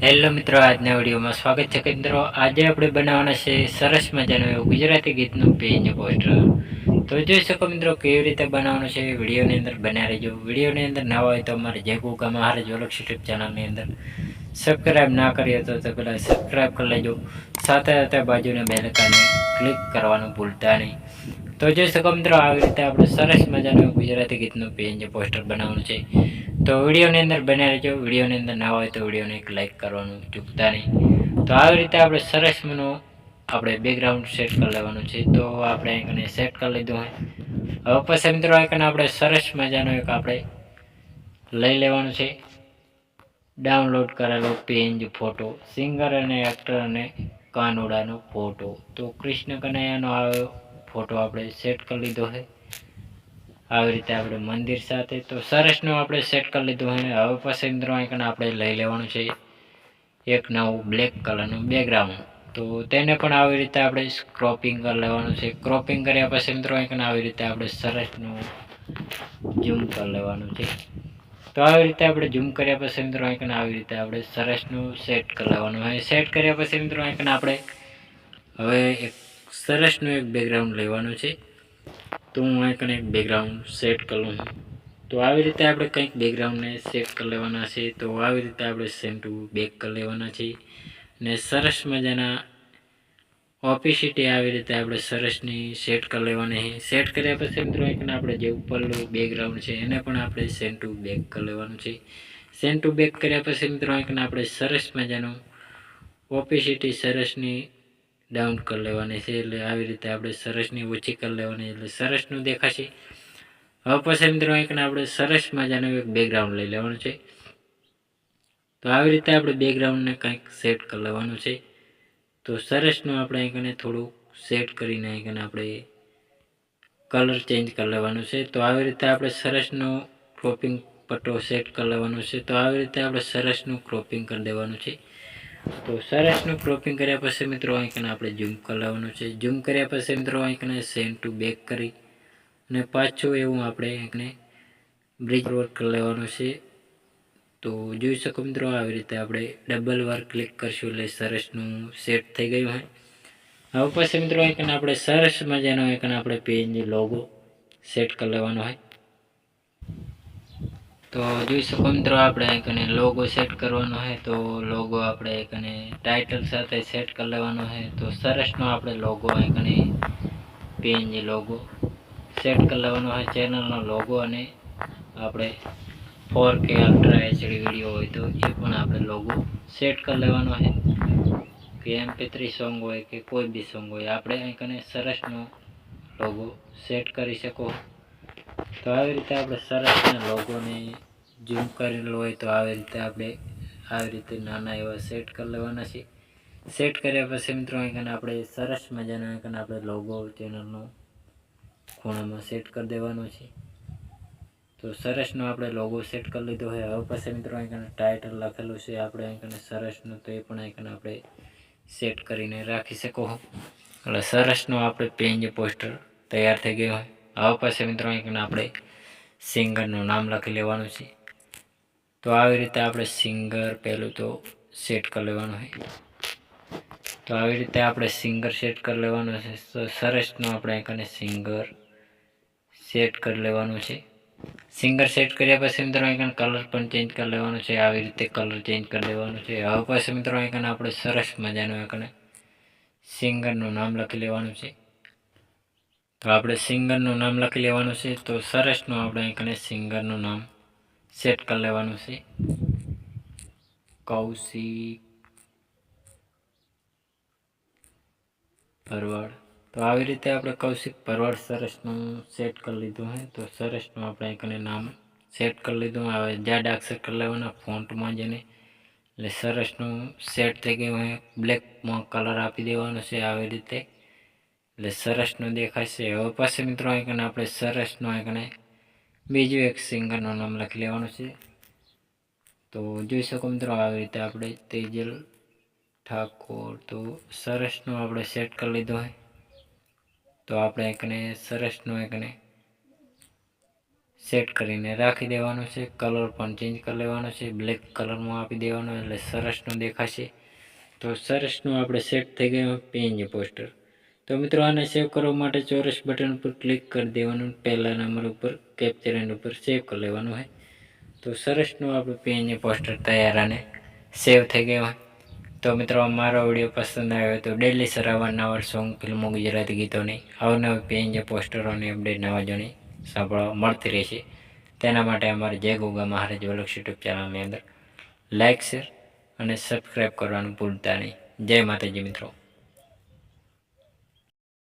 Hello મિત્રો, આજના વિડીયોમાં સ્વાગત છે. મિત્રો આજે આપણે બનાવવાના છે સરસ મજાનું એવું ગુજરાતી ગીતનું પેજ પોસ્ટર. તો જોઈ શકો મિત્રો કેવી રીતે બનાવવાનું છે, વિડીયોની અંદર બન્યા રહેજો. વિડીયોની અંદર ના હોય તો અમારે જે ગુગા મહારાજ ઓલખ યુટ્યુબ ચેનલની અંદર સબસ્ક્રાઈબ ના કરીએ તો પહેલાં સબસ્ક્રાઈબ કરી લેજો. સાથે સાથે બાજુના બેલ આઇકનને ક્લિક કરવાનું ભૂલતા નહીં. તો જોઈ શકો મિત્રો આવી રીતે આપણે સરસ મજાનું ગુજરાતી ગીતનું પેજ પોસ્ટર બનાવવાનું છે. તો વિડીયોની અંદર બન્યા રહેજો. વિડીયોની અંદર ના હોય તો વિડીયોને એક લાઈક કરવાનું ચૂકતા નહીં. તો આવી રીતે આપણે સરસ મનું આપણે બેકગ્રાઉન્ડ સેટ કરી લેવાનું છે. તો આપણે એને સેટ કરી લીધું હોય. હવે પછી મિત્રો આઈકન આપણે સરસ મજાનો એક આપણે લઈ લેવાનું છે ડાઉનલોડ કરેલો પેજ ફોટો, સિંગર અને એક્ટર અને કાનોડાનો ફોટો. તો કૃષ્ણ કનૈયાનો આ ફોટો આપણે સેટ કરી લીધો છે આવી રીતે આપણે મંદિર સાથે. તો સરસનું આપણે સેટ કરી લીધું છે. હવે પછી મિત્રો આઈકન આપણે લઈ લેવાનું છે એક નવું બ્લેક કલરનું બેકગ્રાઉન્ડ. તો તેને પણ આવી રીતે આપણે ક્રોપિંગ કરી લેવાનું છે. ક્રોપિંગ કર્યા પછી મિત્રો આઈકન આવી રીતે આપણે સરસનું ઝૂમ કરી લેવાનું છે. તો આવી રીતે આપણે ઝૂમ કર્યા પછી મિત્રો આઈકન આવી રીતે આપણે સરસનું સેટ કરી લેવાનું હોય. સેટ કર્યા પછી મિત્રો આઈકન આપણે હવે એક સરસનું એક બેકગ્રાઉન્ડ લેવાનું છે. તો હું આઈકન એક બેકગ્રાઉન્ડ સેટ કરી લઉં. તો આવી રીતે આપણે કંઈક બેકગ્રાઉન્ડને સેટ કરી લેવાના છે. તો આવી રીતે આપણે સેમ ટુ બેક કરી લેવાના છે ને સરસ મજાના ઓપોસિટી આવી રીતે આપણે સરસની સેટ કરી લેવાની છે. સેટ કર્યા પછી મિત્રો આઈકન આપણે જે ઉપરનું બેકગ્રાઉન્ડ છે એને પણ આપણે સેમ ટુ બેક કરી લેવાનું છે. સેમ ટુ બેક કર્યા પછી મિત્રો આઈકન આપણે સરસ મજાનું ઓપોસિટી સરસની ડાઉન કરી લેવાની છે. એટલે આવી રીતે આપણે સરસની ઓછી કરી લેવાની એટલે સરસનું દેખાશે. હવે પછી મિત્રો આઈકન આપણે સરસ મજાનું એક બેકગ્રાઉન્ડ લઈ લેવાનું છે. તો આવી રીતે આપણે બેકગ્રાઉન્ડને કંઈક સેટ કરી લેવાનું છે. તો સરસનું આપણે આઈકને થોડુંક સેટ કરીને આઈકન આપણે કલર ચેન્જ કરી લેવાનું છે. તો આવી રીતે આપણે સરસનું ક્રોપિંગ પટ્ટો સેટ કરી લેવાનો છે. તો આવી રીતે આપણે સરસનું ક્રોપિંગ કરી દેવાનું છે. તો સરસનું ક્રોપિંગ કર્યા પછી મિત્રો આઈકન આપણે ઝૂમ કરી લેવાનું છે. ઝૂમ કર્યા પછી મિત્રો આઈકને સેમ ટુ બેક કરી અને પાછું એવું આપણે આઈકને બ્રિજ વર્ક કરી લેવાનું છે. તો જોઈ શકો મિત્રો આવી રીતે આપણે ડબલ વાર ક્લિક કરશું એટલે સરસનું સેટ થઈ ગયું હોય. હવે પછી મિત્રો આઈકન આપણે સરસ મજાનો આઈકન આપણે પેજની લોગો સેટ કરી લેવાનો હોય. તો જોઈ શકો મિત્રો આપણે આઈકને લોગો સેટ કરવાનો હોય. તો લોગો આપણે આઈકને ટાઇટલ સાથે સેટ કરી લેવાનો હોય. તો સરસનો આપણે લોગો આઈકને પેજની લોગો સેટ કરી લેવાનો હોય. ચેનલનો લોગો અને આપણે 4K અલ્ટ્રા HD વિડીયો હોય તો એ પણ આપણે લોગો સેટ કરી લેવાનો હોય. કે MP3 સોંગ હોય કે કોઈ બી સોંગ હોય આપણે આઈકને સરસનો લોગો સેટ કરી શકો. તો આવી રીતે આપણે સરસના લોગોને ઝૂમ કરેલો હોય તો આવી રીતે આપણે આવી રીતે નાના એવા સેટ કરી લેવાના છે. સેટ કર્યા પછી મિત્રો આઈકન આપણે સરસ મજાનો આઈકન આપણે લોગો ચેનલનો ખૂણામાં સેટ કરી દેવાનો છે. તો સરસનો આપણે લોગો સેટ કરી લીધો હોય. હવે પછી મિત્રો આઈકન ટાઇટલ લખેલું છે આપણે આઈકન સરસનું તો એ પણ આઈકન આપણે સેટ કરીને રાખી શકો. એટલે સરસનો આપણે પેજ પોસ્ટર તૈયાર થઈ ગયો હોય. હવે પછી મિત્રો આઈકન આપણે સિંગરનું નામ લખી લેવાનું છે. તો આવી રીતે આપણે સિંગર પહેલું તો સેટ કરી લેવાનું હોય. તો આવી રીતે આપણે સિંગર સેટ કરી લેવાનું છે. તો સરસનું આપણે આઈકને સિંગર સેટ કરી લેવાનું છે. સિંગર સેટ કર્યા પછી મિત્રો આઈકન કલર પણ ચેન્જ કરી લેવાનો છે. આવી રીતે કલર ચેન્જ કરી લેવાનો છે. હવે પછી મિત્રો આઈકન આપણે સરસ મજાનું આઈકન સિંગરનું નામ લખી લેવાનું છે. તો આપણે સિંગરનું નામ લખી લેવાનું છે. તો સરસનું આપણે આઈકને સિંગરનું નામ સેટ કરી લેવાનું છે. કૌશિક ભરવાડ. તો આવી રીતે આપણે કૌશિક ભરવાડ સરસનું સેટ કરી લીધું હોય. તો સરસનું આપણે આઈકને નામ સેટ કરી લીધું. હવે જાડા અક્ષર કરી લેવાના ફોન્ટમાં જઈને એટલે સરસનું સેટ થઈ ગયું હોય. બ્લેકમાં કલર આપી દેવાનો છે આવી રીતે એટલે સરસનું દેખાશે. હવે પછી મિત્રો આઈકન આપણે સરસનું આઈકને બીજું એક સિંગરનું નામ લખી લેવાનું છે. તો જોઈ શકો મિત્રો આવી રીતે આપણે તેજલ ઠાકોર. તો સરસનું આપણે સેટ કરી લીધું હોય. તો આપણે આઈકને સરસનું આઈકને સેટ કરીને રાખી દેવાનું છે. કલર પણ ચેન્જ કરી લેવાનો છે, બ્લેક કલરમાં આપી દેવાનો એટલે સરસનું દેખાશે. તો સરસનું આપણે સેટ થઈ ગયું પીએનજી પોસ્ટર. તો મિત્રો આને સેવ કરવા માટે ચોરસ બટન પર ક્લિક કરી દેવાનું, પહેલા નંબર ઉપર કેપ્ચર એન્ડ ઉપર સેવ કરી લેવાનું હોય. તો સરસનું આપણું પીએનજી પોસ્ટર તૈયાર અને સેવ થઈ ગયું હોય. તો મિત્રો મારો વિડીયો પસંદ આવ્યો હોય તો ડેલી સર અવારનવાર સોંગ, ફિલ્મો, ગુજરાતી ગીતોની અવનવી પીએનજી પોસ્ટરોની અપડેટ નવા જૂની સાંભળવા મળતી રહેશે. તેના માટે અમારે જય ગોગા મહારાજ વ્લોગ્સ યુટ્યુબ ચેનલની અંદર લાઇક, શેર અને સબસ્ક્રાઈબ કરવાનું ભૂલતા નહીં. જય માતાજી મિત્રો.